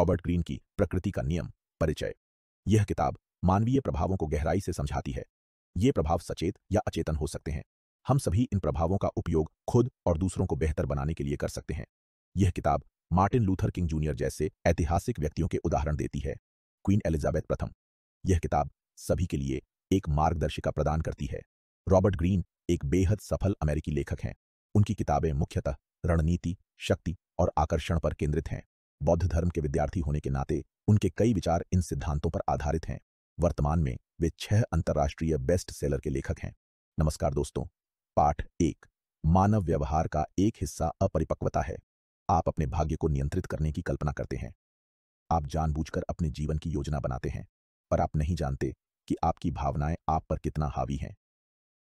Robert Greene की प्रकृति का नियम परिचय। यह किताब मानवीय प्रभावों को गहराई से समझाती है। ये प्रभाव सचेत या अचेतन हो सकते हैं। हम सभी इन प्रभावों का उपयोग खुद और दूसरों को बेहतर बनाने के लिए कर सकते हैं। यह किताब मार्टिन लूथर किंग जूनियर जैसे ऐतिहासिक व्यक्तियों के उदाहरण देती है। क्वीन एलिजाबेथ प्रथम। यह किताब सभी के लिए एक मार्गदर्शिका प्रदान करती है। रॉबर्ट ग्रीन एक बेहद सफल अमेरिकी लेखक हैं। उनकी किताबें मुख्यतः रणनीति, शक्ति और आकर्षण पर केंद्रित हैं। बौद्ध धर्म के विद्यार्थी होने के नाते उनके कई विचार इन सिद्धांतों पर आधारित हैं। वर्तमान में वे 6 अंतर्राष्ट्रीय बेस्ट सेलर के लेखक हैं। नमस्कार दोस्तों। पाठ 1। मानव व्यवहार का एक हिस्सा अपरिपक्वता है। आप अपने भाग्य को नियंत्रित करने की कल्पना करते हैं। आप जानबूझकर अपने जीवन की योजना बनाते हैं, पर आप नहीं जानते कि आपकी भावनाएं आप पर कितना हावी हैं।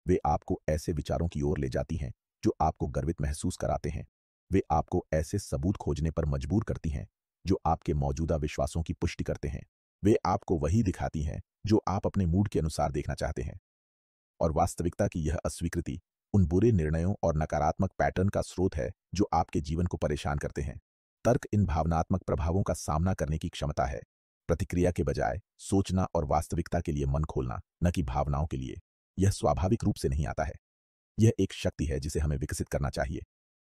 वे आपको ऐसे विचारों की ओर ले जाती हैं जो आपको गर्वित महसूस कराते हैं। वे आपको ऐसे सबूत खोजने पर मजबूर करती हैं जो आपके मौजूदा विश्वासों की पुष्टि करते हैं। वे आपको वही दिखाती हैं जो आप अपने मूड के अनुसार देखना चाहते हैं। और वास्तविकता की यह अस्वीकृति उन बुरे निर्णयों और नकारात्मक पैटर्न का स्रोत है जो आपके जीवन को परेशान करते हैं। तर्क इन भावनात्मक प्रभावों का सामना करने की क्षमता है। प्रतिक्रिया के बजाय सोचना और वास्तविकता के लिए मन खोलना, न कि भावनाओं के लिए। यह स्वाभाविक रूप से नहीं आता है। यह एक शक्ति है जिसे हमें विकसित करना चाहिए,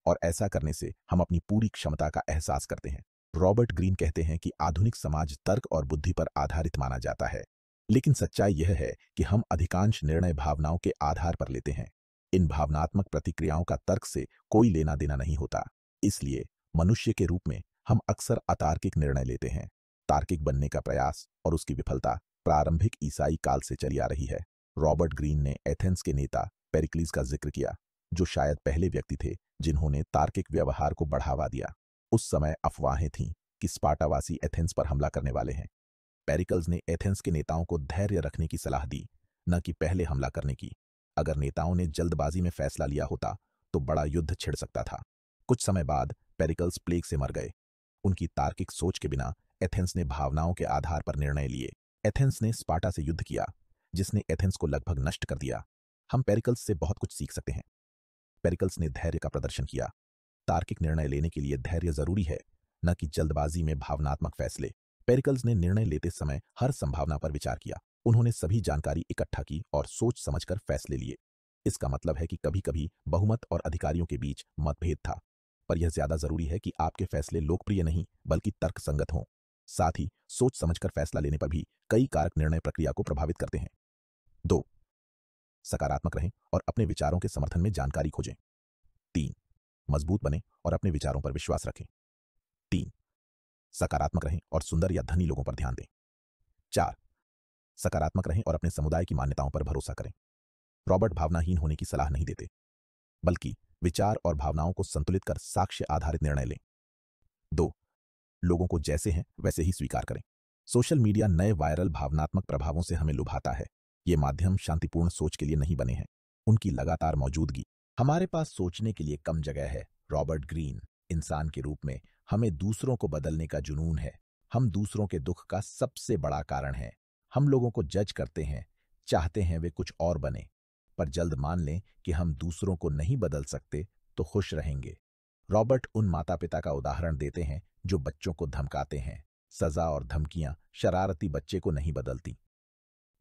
और ऐसा करने से हम अपनी पूरी क्षमता का एहसास करते हैं। रॉबर्ट ग्रीन कहते हैं कि आधुनिक समाज तर्क और बुद्धि पर आधारित माना जाता है, लेकिन सच्चाई यह है कि हम अधिकांश निर्णय भावनाओं के आधार पर लेते हैं। इन भावनात्मक प्रतिक्रियाओं का तर्क से कोई लेना देना नहीं होता। इसलिए मनुष्य के रूप में हम अक्सर अतार्किक निर्णय लेते हैं। तार्किक बनने का प्रयास और उसकी विफलता प्रारंभिक ईसाई काल से चली आ रही है। रॉबर्ट ग्रीन ने एथेंस के नेता पेरिक्लीस का जिक्र किया, जो शायद पहले व्यक्ति थे जिन्होंने तार्किक व्यवहार को बढ़ावा दिया। उस समय अफवाहें थीं कि स्पार्टावासी एथेंस पर हमला करने वाले हैं। पेरिकल्स ने एथेंस के नेताओं को धैर्य रखने की सलाह दी, न कि पहले हमला करने की। अगर नेताओं ने जल्दबाजी में फैसला लिया होता तो बड़ा युद्ध छिड़ सकता था। कुछ समय बाद पेरिकल्स प्लेग से मर गए। उनकी तार्किक सोच के बिना एथेंस ने भावनाओं के आधार पर निर्णय लिए। एथेंस ने स्पार्टा से युद्ध किया, जिसने एथेंस को लगभग नष्ट कर दिया। हम पेरिकल्स से बहुत कुछ सीख सकते हैं। पेरिकल्स ने धैर्य का प्रदर्शन किया। तार्किक निर्णय लेने के लिए धैर्य जरूरी है, न कि जल्दबाजी में भावनात्मक फैसले। पेरिकल्स ने निर्णय लेते समय हर संभावना पर विचार किया। उन्होंने सभी जानकारी इकट्ठा की और सोच समझकर फैसले लिए। इसका मतलब है कि कभी कभी बहुमत और अधिकारियों के बीच मतभेद था, पर यह ज्यादा जरूरी है कि आपके फैसले लोकप्रिय नहीं बल्कि तर्कसंगत हों। साथ ही सोच समझकर फैसला लेने पर भी कई कारक निर्णय प्रक्रिया को प्रभावित करते हैं। 2. सकारात्मक रहें और अपने विचारों के समर्थन में जानकारी खोजें। 3. मजबूत बनें और अपने विचारों पर विश्वास रखें। 3. सकारात्मक रहें और सुंदर या धनी लोगों पर ध्यान दें। 4. सकारात्मक रहें और अपने समुदाय की मान्यताओं पर भरोसा करें। रॉबर्ट भावनाहीन होने की सलाह नहीं देते, बल्कि विचार और भावनाओं को संतुलित कर साक्ष्य आधारित निर्णय लें। 2. लोगों को जैसे हैं वैसे ही स्वीकार करें। सोशल मीडिया नए वायरल भावनात्मक प्रभावों से हमें लुभाता है। ये माध्यम शांतिपूर्ण सोच के लिए नहीं बने हैं। उनकी लगातार मौजूदगी हमारे पास सोचने के लिए कम जगह है। रॉबर्ट ग्रीन, इंसान के रूप में हमें दूसरों को बदलने का जुनून है। हम दूसरों के दुख का सबसे बड़ा कारण हैं। हम लोगों को जज करते हैं, चाहते हैं वे कुछ और बने, पर जल्द मान लें कि हम दूसरों को नहीं बदल सकते तो खुश रहेंगे। रॉबर्ट उन माता पिता का उदाहरण देते हैं जो बच्चों को धमकाते हैं। सजा और धमकियां शरारती बच्चे को नहीं बदलती,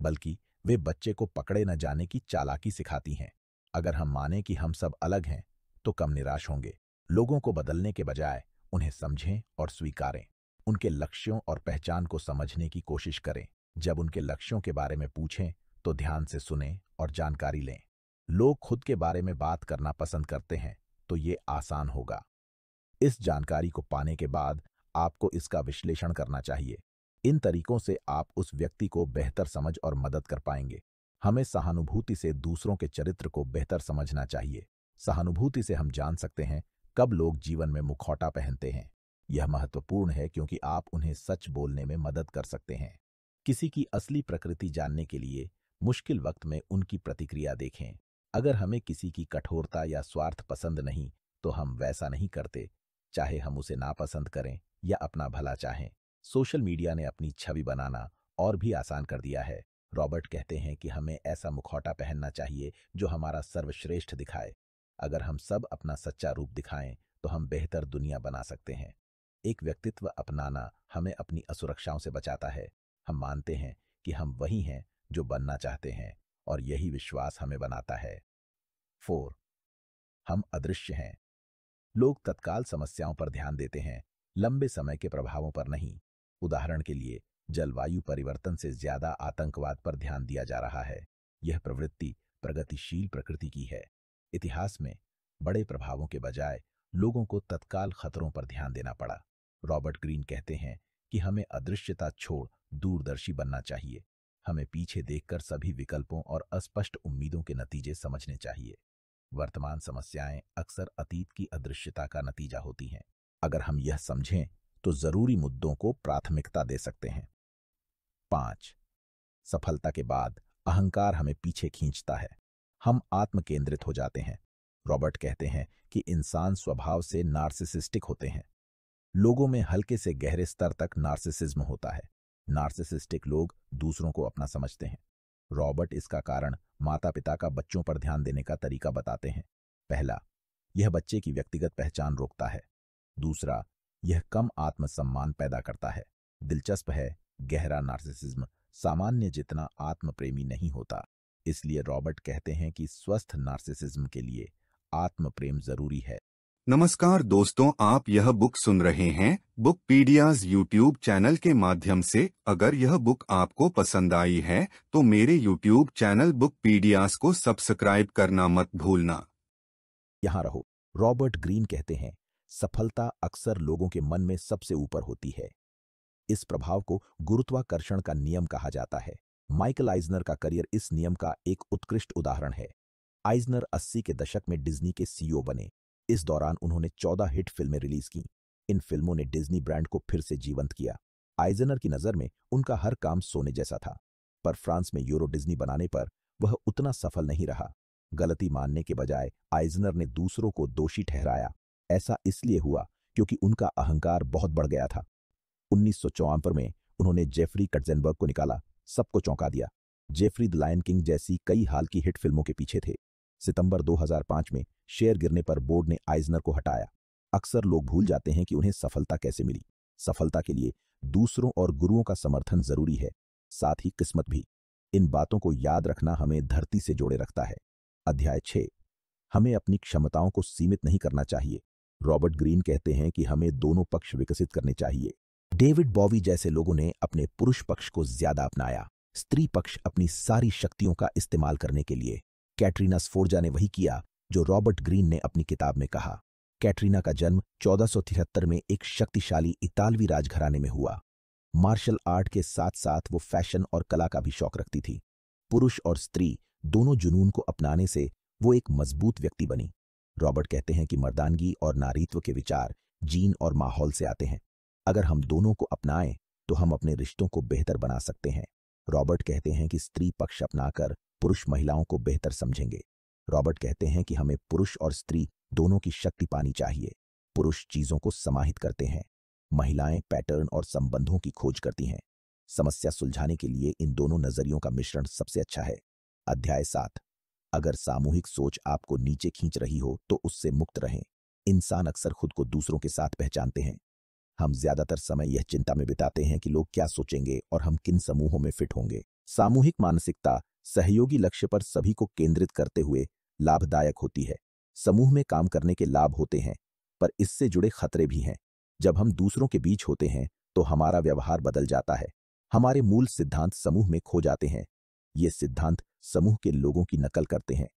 बल्कि वे बच्चे को पकड़े न जाने की चालाकी सिखाती हैं। अगर हम माने कि हम सब अलग हैं तो कम निराश होंगे। लोगों को बदलने के बजाय उन्हें समझें और स्वीकारें। उनके लक्ष्यों और पहचान को समझने की कोशिश करें। जब उनके लक्ष्यों के बारे में पूछें तो ध्यान से सुनें और जानकारी लें। लोग खुद के बारे में बात करना पसंद करते हैं, तो ये आसान होगा। इस जानकारी को पाने के बाद आपको इसका विश्लेषण करना चाहिए। इन तरीकों से आप उस व्यक्ति को बेहतर समझ और मदद कर पाएंगे। हमें सहानुभूति से दूसरों के चरित्र को बेहतर समझना चाहिए। सहानुभूति से हम जान सकते हैं कब लोग जीवन में मुखौटा पहनते हैं। यह महत्वपूर्ण है क्योंकि आप उन्हें सच बोलने में मदद कर सकते हैं। किसी की असली प्रकृति जानने के लिए मुश्किल वक्त में उनकी प्रतिक्रिया देखें। अगर हमें किसी की कठोरता या स्वार्थ पसंद नहीं तो हम वैसा नहीं करते, चाहे हम उसे नापसंद करें या अपना भला चाहें। सोशल मीडिया ने अपनी छवि बनाना और भी आसान कर दिया है। रॉबर्ट कहते हैं कि हमें ऐसा मुखौटा पहनना चाहिए जो हमारा सर्वश्रेष्ठ दिखाए। अगर हम सब अपना सच्चा रूप दिखाएं तो हम बेहतर दुनिया बना सकते हैं। एक व्यक्तित्व अपनाना हमें अपनी असुरक्षाओं से बचाता है। हम मानते हैं कि हम वही हैं जो बनना चाहते हैं और यही विश्वास हमें बनाता है। 4. हम अदृश्य हैं। लोग तत्काल समस्याओं पर ध्यान देते हैं, लंबे समय के प्रभावों पर नहीं। उदाहरण के लिए, जलवायु परिवर्तन से ज्यादा आतंकवाद पर ध्यान दिया जा रहा है। यह प्रवृत्ति प्रगतिशील प्रकृति की है। इतिहास में बड़े प्रभावों के बजाय लोगों को तत्काल खतरों पर ध्यान देना पड़ा। रॉबर्ट ग्रीन कहते हैं कि हमें अदृश्यता छोड़ दूरदर्शी बनना चाहिए। हमें पीछे देखकर सभी विकल्पों और अस्पष्ट उम्मीदों के नतीजे समझने चाहिए। वर्तमान समस्याएं अक्सर अतीत की अदृश्यता का नतीजा होती हैं। अगर हम यह समझें तो जरूरी मुद्दों को प्राथमिकता दे सकते हैं। 5. सफलता के बाद अहंकार हमें पीछे खींचता है। हम आत्म केंद्रित हो जाते हैं। रॉबर्ट कहते हैं कि इंसान स्वभाव से नार्सिसिस्टिक होते हैं। लोगों में हल्के से गहरे स्तर तक नार्सिसिज्म होता है। नार्सिसिस्टिक लोग दूसरों को अपना समझते हैं। रॉबर्ट इसका कारण माता पिता का बच्चों पर ध्यान देने का तरीका बताते हैं। पहला, यह बच्चे की व्यक्तिगत पहचान रोकता है। दूसरा, यह कम आत्मसम्मान पैदा करता है। दिलचस्प है, गहरा नार्सिसिज्म सामान्य जितना आत्म प्रेमी नहीं होता। इसलिए रॉबर्ट कहते हैं कि स्वस्थ नार्सिसिज्म के लिए आत्म प्रेम जरूरी है। नमस्कार दोस्तों, आप यह बुक सुन रहे हैं बुकपीडियाज यूट्यूब चैनल के माध्यम से। अगर यह बुक आपको पसंद आई है तो मेरे यूट्यूब चैनल बुकपीडियाज को सब्सक्राइब करना मत भूलना। यहां रहो। रॉबर्ट ग्रीन कहते हैं, सफलता अक्सर लोगों के मन में सबसे ऊपर होती है। इस प्रभाव को गुरुत्वाकर्षण का नियम कहा जाता है। माइकल आइजनर का करियर इस नियम का एक उत्कृष्ट उदाहरण है। आइजनर 80 के दशक में डिज्नी के सीईओ बने। इस दौरान उन्होंने 14 हिट फिल्में रिलीज की। इन फिल्मों ने डिज्नी ब्रांड को फिर से जीवंत किया। आइजनर की नजर में उनका हर काम सोने जैसा था, पर फ्रांस में यूरो डिज्नी बनाने पर वह उतना सफल नहीं रहा। गलती मानने के बजाय आइजनर ने दूसरों को दोषी ठहराया। ऐसा इसलिए हुआ क्योंकि उनका अहंकार बहुत बढ़ गया था। 1954 में उन्होंने जेफरी कटजेनबर्ग को निकाला। सबको चौंका दिया। जेफरी द लायन किंग जैसी कई हाल की हिट फिल्मों के पीछे थे। सितंबर 2005 में शेयर गिरने पर बोर्ड ने आइजनर को हटाया। अक्सर लोग भूल जाते हैं कि उन्हें सफलता कैसे मिली। सफलता के लिए दूसरों और गुरुओं का समर्थन जरूरी है, साथ ही किस्मत भी। इन बातों को याद रखना हमें धरती से जोड़े रखता है। अध्याय 6, हमें अपनी क्षमताओं को सीमित नहीं करना चाहिए। रॉबर्ट ग्रीन कहते हैं कि हमें दोनों पक्ष विकसित करने चाहिए। डेविड बॉवी जैसे लोगों ने अपने पुरुष पक्ष को ज्यादा अपनाया, स्त्री पक्ष अपनी सारी शक्तियों का इस्तेमाल करने के लिए। कैटरीना स्फोर्जा ने वही किया जो रॉबर्ट ग्रीन ने अपनी किताब में कहा। कैटरीना का जन्म 1473 में एक शक्तिशाली इतालवी राजघराने में हुआ। मार्शल आर्ट के साथ साथ वो फैशन और कला का भी शौक रखती थी। पुरुष और स्त्री दोनों जुनून को अपनाने से वो एक मजबूत व्यक्ति बनी। रॉबर्ट कहते हैं कि मर्दानगी और नारीत्व के विचार जीन और माहौल से आते हैं। अगर हम दोनों को अपनाएं तो हम अपने रिश्तों को बेहतर बना सकते हैं। रॉबर्ट कहते हैं कि स्त्री पक्ष अपनाकर पुरुष महिलाओं को बेहतर समझेंगे। रॉबर्ट कहते हैं कि हमें पुरुष और स्त्री दोनों की शक्ति पानी चाहिए। पुरुष चीजों को समाहित करते हैं, महिलाएं पैटर्न और संबंधों की खोज करती हैं। समस्या सुलझाने के लिए इन दोनों नजरियों का मिश्रण सबसे अच्छा है। अध्याय 7, अगर सामूहिक सोच आपको नीचे खींच रही हो तो उससे मुक्त रहें। इंसान अक्सर खुद को दूसरों के साथ पहचानते हैं। हम ज्यादातर समय यह चिंता में बिताते हैं कि लोग क्या सोचेंगे और हम किन समूहों में फिट होंगे। सामूहिक मानसिकता सहयोगी लक्ष्य पर सभी को केंद्रित करते हुए लाभदायक होती है। समूह में काम करने के लाभ होते हैं, पर इससे जुड़े खतरे भी हैं। जब हम दूसरों के बीच होते हैं तो हमारा व्यवहार बदल जाता है। हमारे मूल सिद्धांत समूह में खो जाते हैं। ये सिद्धांत समूह के लोगों की नकल करते हैं।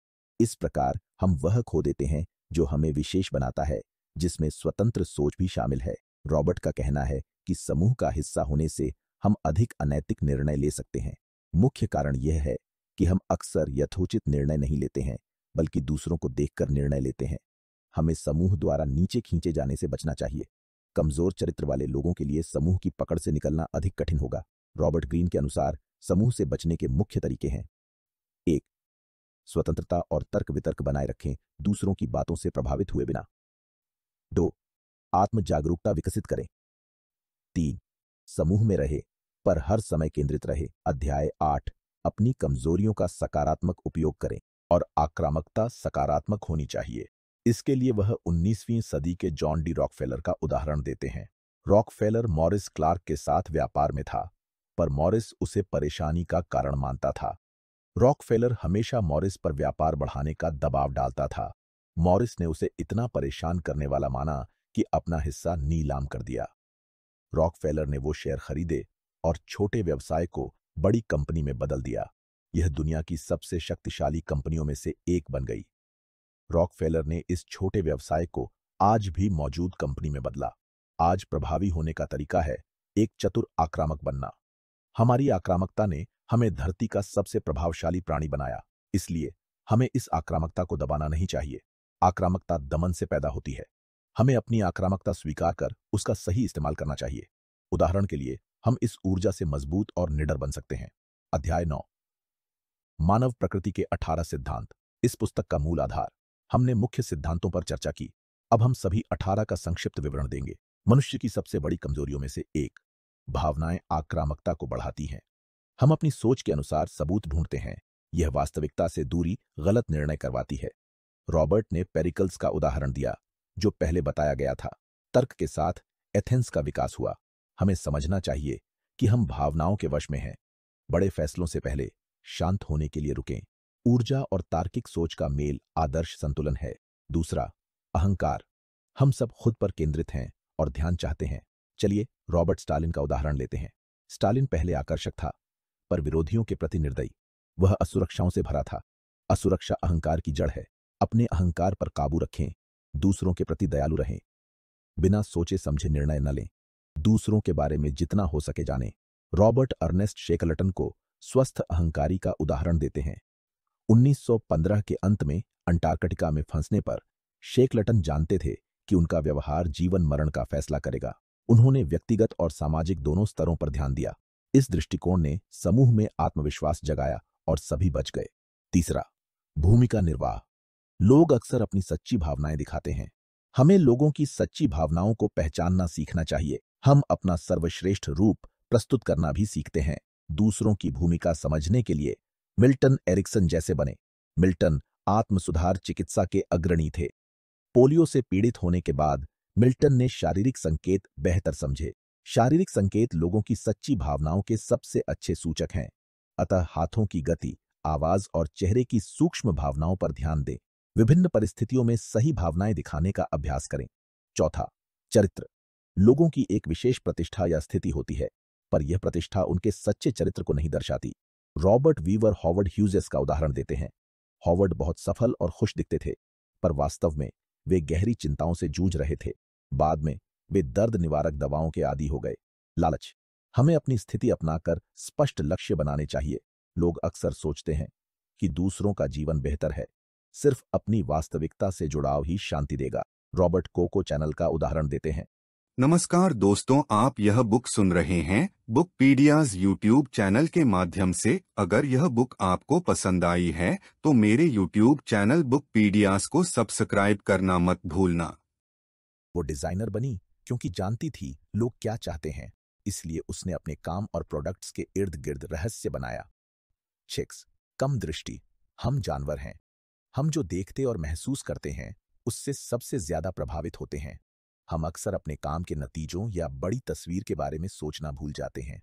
इस प्रकार हम वह खो देते हैं जो हमें विशेष बनाता है, जिसमें स्वतंत्र सोच भी शामिल है। रॉबर्ट का कहना है कि समूह का हिस्सा होने से हम अधिक अनैतिक निर्णय ले सकते हैं। मुख्य कारण यह है कि हम अक्सर यथोचित निर्णय नहीं लेते हैं, बल्कि दूसरों को देखकर निर्णय लेते हैं। हमें समूह द्वारा नीचे खींचे जाने से बचना चाहिए। कमजोर चरित्र वाले लोगों के लिए समूह की पकड़ से निकलना अधिक कठिन होगा। रॉबर्ट ग्रीन के अनुसार समूह से बचने के मुख्य तरीके हैं। 1, स्वतंत्रता और तर्क वितर्क बनाए रखें, दूसरों की बातों से प्रभावित हुए बिना। 2, आत्म जागरूकता विकसित करें। 3, समूह में रहे पर हर समय केंद्रित रहे। अध्याय 8, अपनी कमजोरियों का सकारात्मक उपयोग करें और आक्रामकता सकारात्मक होनी चाहिए। इसके लिए वह 19वीं सदी के जॉन डी रॉकफेलर का उदाहरण देते हैं। रॉकफेलर मॉरिस क्लार्क के साथ व्यापार में था, पर मॉरिस उसे परेशानी का कारण मानता था। रॉकफेलर हमेशा मॉरिस पर व्यापार बढ़ाने का दबाव डालता था। मॉरिस ने उसे इतना परेशान करने वाला माना कि अपना हिस्सा नीलाम कर दिया। रॉकफेलर ने वो शेयर खरीदे और छोटे व्यवसाय को बड़ी कंपनी में बदल दिया। यह दुनिया की सबसे शक्तिशाली कंपनियों में से एक बन गई। रॉकफेलर ने इस छोटे व्यवसाय को आज भी मौजूद कंपनी में बदला। आज प्रभावी होने का तरीका है एक चतुर आक्रामक बनना। हमारी आक्रामकता ने हमें धरती का सबसे प्रभावशाली प्राणी बनाया, इसलिए हमें इस आक्रामकता को दबाना नहीं चाहिए। आक्रामकता दमन से पैदा होती है। हमें अपनी आक्रामकता स्वीकार कर उसका सही इस्तेमाल करना चाहिए। उदाहरण के लिए, हम इस ऊर्जा से मजबूत और निडर बन सकते हैं। अध्याय 9, मानव प्रकृति के 18 सिद्धांत। इस पुस्तक का मूल आधार। हमने मुख्य सिद्धांतों पर चर्चा की। अब हम सभी 18 का संक्षिप्त विवरण देंगे। मनुष्य की सबसे बड़ी कमजोरियों में से एक, भावनाएं आक्रामकता को बढ़ाती हैं। हम अपनी सोच के अनुसार सबूत ढूंढते हैं। यह वास्तविकता से दूरी गलत निर्णय करवाती है। रॉबर्ट ने पेरिकल्स का उदाहरण दिया, जो पहले बताया गया था। तर्क के साथ एथेंस का विकास हुआ। हमें समझना चाहिए कि हम भावनाओं के वश में हैं। बड़े फैसलों से पहले शांत होने के लिए रुकें। ऊर्जा और तार्किक सोच का मेल आदर्श संतुलन है। दूसरा, अहंकार। हम सब खुद पर केंद्रित हैं और ध्यान चाहते हैं। चलिए रॉबर्ट स्टालिन का उदाहरण लेते हैं। स्टालिन पहले आकर्षक था, पर विरोधियों के प्रति निर्दयी। वह असुरक्षाओं से भरा था। असुरक्षा अहंकार की जड़ है। अपने अहंकार पर काबू रखें। दूसरों के प्रति दयालु रहें। बिना सोचे समझे निर्णय न लें। दूसरों के बारे में जितना हो सके जानें। रॉबर्ट अर्नेस्ट शेकलटन को स्वस्थ अहंकारी का उदाहरण देते हैं। 1915 के अंत में अंटार्कटिका में फंसने पर शेकलटन जानते थे कि उनका व्यवहार जीवन मरण का फैसला करेगा। उन्होंने व्यक्तिगत और सामाजिक दोनों स्तरों पर ध्यान दिया। इस दृष्टिकोण ने समूह में आत्मविश्वास जगाया और सभी बच गए। तीसरा, भूमिका निर्वाह। लोग अक्सर अपनी सच्ची भावनाएं दिखाते हैं। हमें लोगों की सच्ची भावनाओं को पहचानना सीखना चाहिए। हम अपना सर्वश्रेष्ठ रूप प्रस्तुत करना भी सीखते हैं। दूसरों की भूमिका समझने के लिए मिल्टन एरिक्सन जैसे बने। मिल्टन आत्म सुधार चिकित्सा के अग्रणी थे। पोलियो से पीड़ित होने के बाद मिल्टन ने शारीरिक संकेत बेहतर समझे। शारीरिक संकेत लोगों की सच्ची भावनाओं के सबसे अच्छे सूचक हैं। अतः हाथों की गति, आवाज और चेहरे की सूक्ष्म भावनाओं पर ध्यान दें। विभिन्न परिस्थितियों में सही भावनाएं दिखाने का अभ्यास करें। चौथा, चरित्र। लोगों की एक विशेष प्रतिष्ठा या स्थिति होती है, पर यह प्रतिष्ठा उनके सच्चे चरित्र को नहीं दर्शाती। रॉबर्ट वीवर हॉवर्ड ह्यूजेस का उदाहरण देते हैं। हॉवर्ड बहुत सफल और खुश दिखते थे, पर वास्तव में वे गहरी चिंताओं से जूझ रहे थे। बाद में वे दर्द निवारक दवाओं के आदी हो गए। लालच। हमें अपनी स्थिति अपनाकर स्पष्ट लक्ष्य बनाने चाहिए। लोग अक्सर सोचते हैं कि दूसरों का जीवन बेहतर है। सिर्फ अपनी वास्तविकता से जुड़ाव ही शांति देगा। रॉबर्ट कोको चैनल का उदाहरण देते हैं। नमस्कार दोस्तों, आप यह बुक सुन रहे हैं बुकपीडियाज यूट्यूब चैनल के माध्यम से। अगर यह बुक आपको पसंद आई है तो मेरे यूट्यूब चैनल बुकपीडियाज को सब्सक्राइब करना मत भूलना। वो डिजाइनर बनी क्योंकि जानती थी लोग क्या चाहते हैं, इसलिए उसने अपने काम और प्रोडक्ट्स के इर्द गिर्द रहस्य बनाया। 6, कम दृष्टि। हम जानवर हैं। हम जो देखते और महसूस करते हैं उससे सबसे ज्यादा प्रभावित होते हैं। हम अक्सर अपने काम के नतीजों या बड़ी तस्वीर के बारे में सोचना भूल जाते हैं।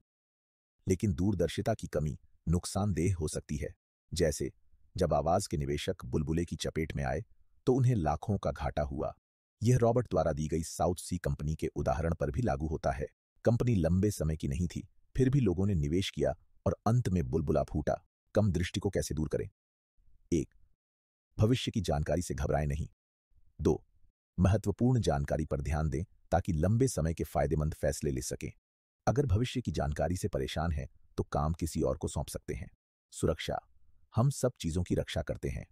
लेकिन दूरदर्शिता की कमी नुकसानदेह हो सकती है। जैसे जब आवाज के निवेशक बुलबुले की चपेट में आए तो उन्हें लाखों का घाटा हुआ। यह रॉबर्ट द्वारा दी गई साउथ सी कंपनी के उदाहरण पर भी लागू होता है। कंपनी लंबे समय की नहीं थी, फिर भी लोगों ने निवेश किया और अंत में बुलबुला फूटा। कम दृष्टि को कैसे दूर करें? 1, भविष्य की जानकारी से घबराएं नहीं। 2, महत्वपूर्ण जानकारी पर ध्यान दें ताकि लंबे समय के फायदेमंद फैसले ले सकें। अगर भविष्य की जानकारी से परेशान हैं तो काम किसी और को सौंप सकते हैं। सुरक्षा। हम सब चीजों की रक्षा करते हैं।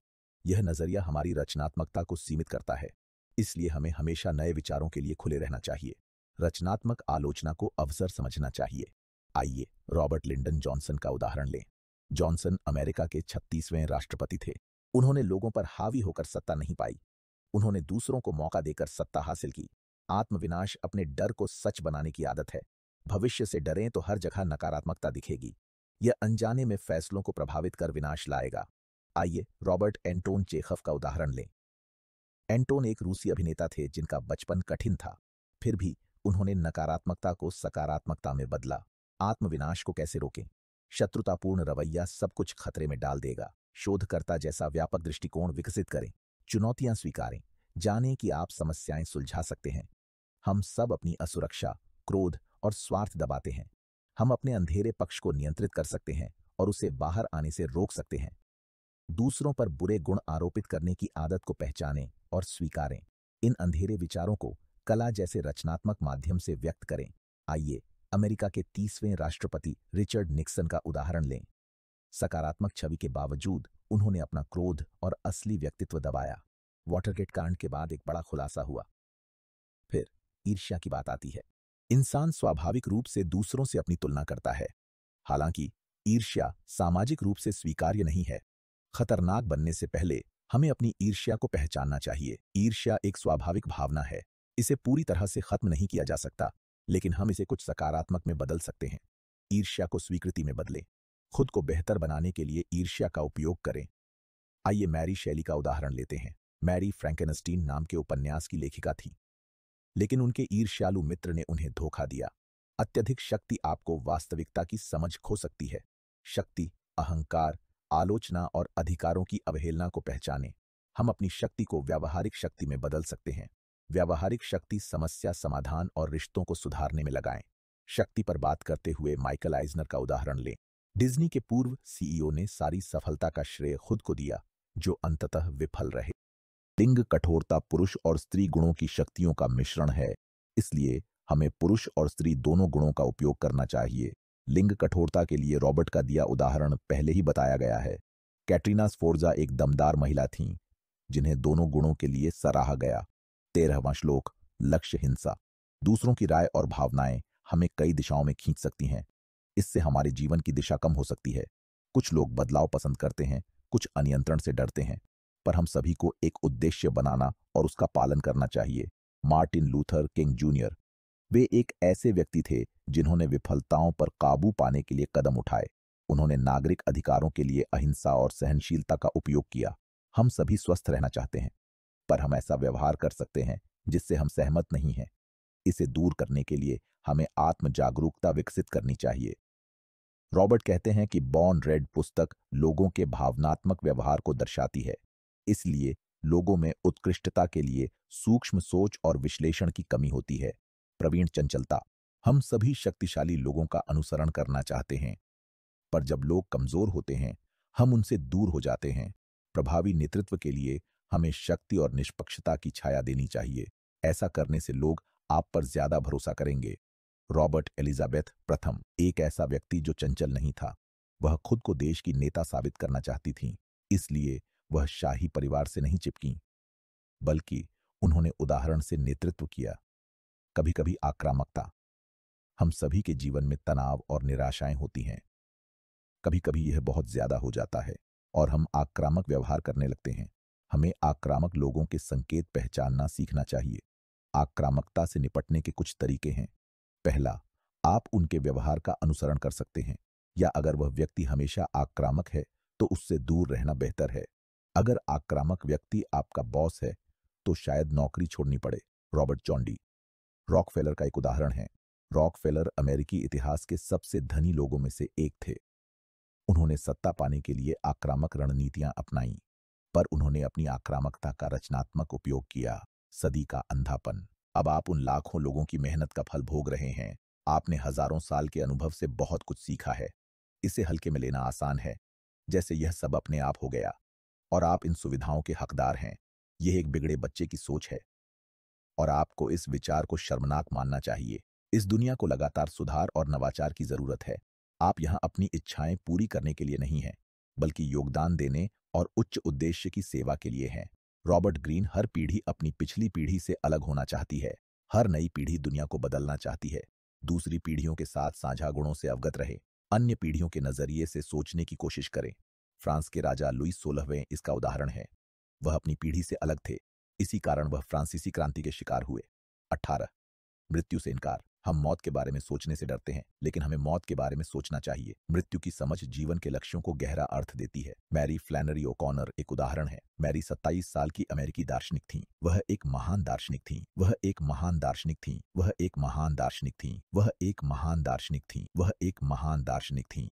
यह नजरिया हमारी रचनात्मकता को सीमित करता है, इसलिए हमें हमेशा नए विचारों के लिए खुले रहना चाहिए। रचनात्मक आलोचना को अवसर समझना चाहिए। आइए रॉबर्ट लिंडन जॉनसन का उदाहरण लें। जॉनसन अमेरिका के 36वें राष्ट्रपति थे। उन्होंने लोगों पर हावी होकर सत्ता नहीं पाई, उन्होंने दूसरों को मौका देकर सत्ता हासिल की। आत्मविनाश अपने डर को सच बनाने की आदत है। भविष्य से डरें तो हर जगह नकारात्मकता दिखेगी। यह अनजाने में फैसलों को प्रभावित कर विनाश लाएगा। आइए रॉबर्ट एंटोन चेखव का उदाहरण लें। एंटोन एक रूसी अभिनेता थे जिनका बचपन कठिन था, फिर भी उन्होंने नकारात्मकता को सकारात्मकता में बदला। आत्मविनाश को कैसे रोकें? शत्रुतापूर्ण रवैया सब कुछ खतरे में डाल देगा। शोधकर्ता जैसा व्यापक दृष्टिकोण विकसित करें। चुनौतियां स्वीकारें। जानें कि आप समस्याएं सुलझा सकते हैं। हम सब अपनी असुरक्षा, क्रोध और स्वार्थ दबाते हैं। हम अपने अंधेरे पक्ष को नियंत्रित कर सकते हैं और उसे बाहर आने से रोक सकते हैं। दूसरों पर बुरे गुण आरोपित करने की आदत को पहचानें और स्वीकारें। इन अंधेरे विचारों को कला जैसे रचनात्मक माध्यम से व्यक्त करें। आइए अमेरिका के 30वें राष्ट्रपति रिचर्ड निक्सन का उदाहरण लें। सकारात्मक छवि के बावजूद उन्होंने अपना क्रोध और असली व्यक्तित्व दबाया। वाटरगेट कांड के बाद एक बड़ा खुलासा हुआ। फिर ईर्ष्या की बात आती है। इंसान स्वाभाविक रूप से दूसरों से अपनी तुलना करता है। हालांकि ईर्ष्या सामाजिक रूप से स्वीकार्य नहीं है। खतरनाक बनने से पहले हमें अपनी ईर्ष्या को पहचानना चाहिए। ईर्ष्या एक स्वाभाविक भावना है। इसे पूरी तरह से खत्म नहीं किया जा सकता, लेकिन हम इसे कुछ सकारात्मक में बदल सकते हैं। ईर्ष्या को स्वीकृति में बदलें। खुद को बेहतर बनाने के लिए ईर्ष्या का उपयोग करें। आइए मैरी शैली का उदाहरण लेते हैं। मैरी फ्रैंकेनस्टीन नाम के उपन्यास की लेखिका थी, लेकिन उनके ईर्ष्यालु मित्र ने उन्हें धोखा दिया। अत्यधिक शक्ति आपको वास्तविकता की समझ खो सकती है। शक्ति, अहंकार, आलोचना और अधिकारों की अवहेलना को पहचानें। हम अपनी शक्ति को व्यावहारिक शक्ति में बदल सकते हैं। व्यावहारिक शक्ति समस्या समाधान और रिश्तों को सुधारने में लगाएं। शक्ति पर बात करते हुए माइकल आइजनर का उदाहरण लें। डिज्नी के पूर्व सीईओ ने सारी सफलता का श्रेय खुद को दिया, जो अंततः विफल रहे। लिंग कठोरता पुरुष और स्त्री गुणों की शक्तियों का मिश्रण है, इसलिए हमें पुरुष और स्त्री दोनों गुणों का उपयोग करना चाहिए। लिंग कठोरता के लिए रॉबर्ट का दिया उदाहरण पहले ही बताया गया है। कैटरीना स्फोर्जा एक दमदार महिला थीं, जिन्हें दोनों गुणों के लिए सराहा गया। 13वां श्लोक, लक्ष्य हिंसा। दूसरों की राय और भावनाएं हमें कई दिशाओं में खींच सकती हैं। इससे हमारे जीवन की दिशा कम हो सकती है। कुछ लोग बदलाव पसंद करते हैं, कुछ अनियंत्रण से डरते हैं, पर हम सभी को एक उद्देश्य बनाना और उसका पालन करना चाहिए। मार्टिन लूथर किंग जूनियर, वे एक ऐसे व्यक्ति थे जिन्होंने विफलताओं पर काबू पाने के लिए कदम उठाए। उन्होंने नागरिक अधिकारों के लिए अहिंसा और सहनशीलता का उपयोग किया। हम सभी स्वस्थ रहना चाहते हैं, पर हम ऐसा व्यवहार कर सकते हैं जिससे हम सहमत नहीं हैं। इसे दूर करने के लिए हमें आत्म जागरूकता विकसित करनी चाहिए। रॉबर्ट कहते हैं कि बॉर्न रेड पुस्तक लोगों के भावनात्मक व्यवहार को दर्शाती है, इसलिए लोगों में उत्कृष्टता के लिए सूक्ष्म सोच और विश्लेषण की कमी होती है। प्रवीण चंचलता, हम सभी शक्तिशाली लोगों का अनुसरण करना चाहते हैं, पर जब लोग कमजोर होते हैं, हम उनसे दूर हो जाते हैं। प्रभावी नेतृत्व के लिए हमें शक्ति और निष्पक्षता की छाया देनी चाहिए। ऐसा करने से लोग आप पर ज्यादा भरोसा करेंगे। रॉबर्ट एलिजाबेथ प्रथम एक ऐसा व्यक्ति जो चंचल नहीं था। वह खुद को देश की नेता साबित करना चाहती थीं, इसलिए वह शाही परिवार से नहीं चिपकीं, बल्कि उन्होंने उदाहरण से नेतृत्व किया। कभी कभी आक्रामकता, हम सभी के जीवन में तनाव और निराशाएं होती हैं। कभी कभी यह बहुत ज्यादा हो जाता है और हम आक्रामक व्यवहार करने लगते हैं। हमें आक्रामक लोगों के संकेत पहचानना सीखना चाहिए। आक्रामकता से निपटने के कुछ तरीके हैं। पहला, आप उनके व्यवहार का अनुसरण कर सकते हैं, या अगर वह व्यक्ति हमेशा आक्रामक है तो उससे दूर रहना बेहतर है। अगर आक्रामक व्यक्ति आपका बॉस है तो शायद नौकरी छोड़नी पड़े। रॉबर्ट चौंडी, रॉकफेलर का एक उदाहरण है। रॉकफेलर अमेरिकी इतिहास के सबसे धनी लोगों में से एक थे। उन्होंने सत्ता पाने के लिए आक्रामक रणनीतियां अपनाई, पर उन्होंने अपनी आक्रामकता का रचनात्मक उपयोग किया। सदी का अंधापन, अब आप उन लाखों लोगों की मेहनत का फल भोग रहे हैं। आपने हजारों साल के अनुभव से बहुत कुछ सीखा है। इसे हल्के में लेना आसान है, जैसे यह सब अपने आप हो गया और आप इन सुविधाओं के हकदार हैं। यह एक बिगड़े बच्चे की सोच है और आपको इस विचार को शर्मनाक मानना चाहिए। इस दुनिया को लगातार सुधार और नवाचार की जरूरत है। आप यहाँ अपनी इच्छाएं पूरी करने के लिए नहीं हैं, बल्कि योगदान देने और उच्च उद्देश्य की सेवा के लिए हैं। रॉबर्ट ग्रीन, हर पीढ़ी अपनी पिछली पीढ़ी से अलग होना चाहती है। हर नई पीढ़ी दुनिया को बदलना चाहती है। दूसरी पीढ़ियों के साथ साझा गुणों से अवगत रहे, अन्य पीढ़ियों के नजरिए से सोचने की कोशिश करें। फ्रांस के राजा लुईस 16वें इसका उदाहरण है। वह अपनी पीढ़ी से अलग थे, इसी कारण वह फ्रांसीसी क्रांति के शिकार हुए। 18, मृत्यु से इनकार, हम मौत के बारे में सोचने से डरते हैं, लेकिन हमें मौत के बारे में सोचना चाहिए। मृत्यु की समझ जीवन के लक्ष्यों को गहरा अर्थ देती है। मैरी फ्लैनरी ओकॉनर एक उदाहरण है। मैरी 27 साल की अमेरिकी दार्शनिक थीं। वह एक महान दार्शनिक थीं। वह एक महान दार्शनिक थीं। वह एक महान दार्शनिक थीं। वह एक महान दार्शनिक थीं। वह एक महान दार्शनिक थीं,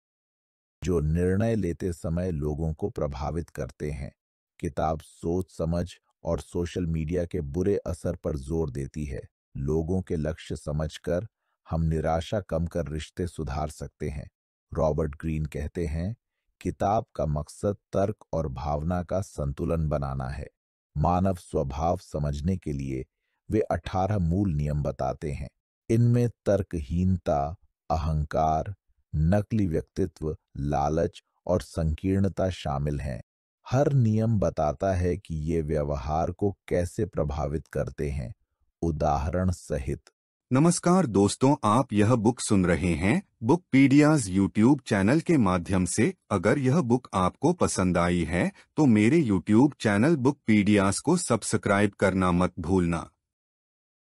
जो निर्णय लेते समय लोगों को प्रभावित करते हैं। किताब सोच समझ और सोशल मीडिया के बुरे असर पर जोर देती है। लोगों के लक्ष्य समझकर हम निराशा कम कर रिश्ते सुधार सकते हैं। रॉबर्ट ग्रीन कहते हैं, किताब का मकसद तर्क और भावना का संतुलन बनाना है। मानव स्वभाव समझने के लिए वे 18 मूल नियम बताते हैं। इनमें तर्कहीनता, अहंकार, नकली व्यक्तित्व, लालच और संकीर्णता शामिल हैं। हर नियम बताता है कि ये व्यवहार को कैसे प्रभावित करते हैं, उदाहरण सहित। नमस्कार दोस्तों, आप यह बुक सुन रहे हैं बुकपीडियाज यूट्यूब चैनल के माध्यम से। अगर यह बुक आपको पसंद आई है तो मेरे यूट्यूब चैनल बुकपीडियाज को सब्सक्राइब करना मत भूलना।